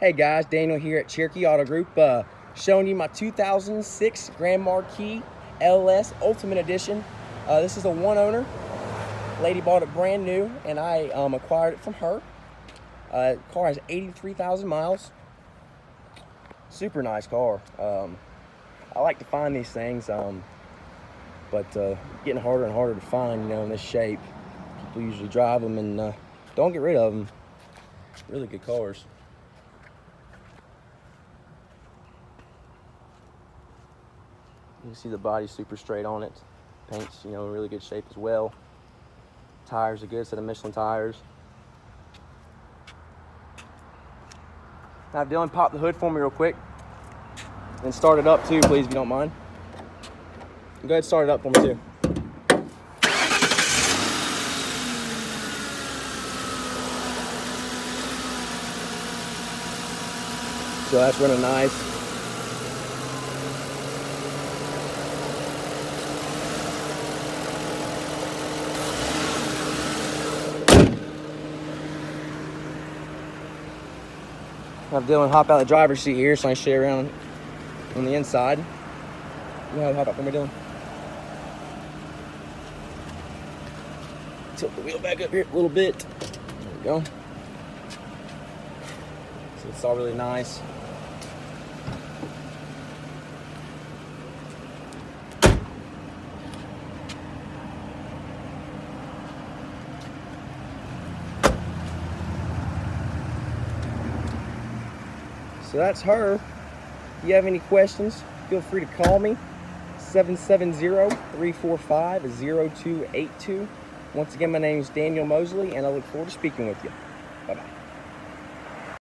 Hey guys, Daniel here at Cherokee Auto Group, showing you my 2006 Grand Marquis LS Ultimate Edition. This is a one owner. Lady bought it brand new and I acquired it from her. The car has 83,000 miles. Super nice car. I like to find these things, but getting harder and harder to find, in this shape. People usually drive them and don't get rid of them. Really good cars. You can see the body's super straight on it. Paint's, in really good shape as well. Tires are good, set of Michelin tires. Now, Dylan, pop the hood for me real quick. And start it up too, please, if you don't mind. Go ahead and start it up for me too. So that's running nice. Have Dylan hop out the driver's seat here so I can show you around on the inside. You know how to hop out for me, Dylan? Tilt the wheel back up here a little bit. There we go. So it's all really nice. So that's her. If you have any questions, feel free to call me, 770-345-0282. Once again, my name is Daniel Mosley, and I look forward to speaking with you. Bye-bye.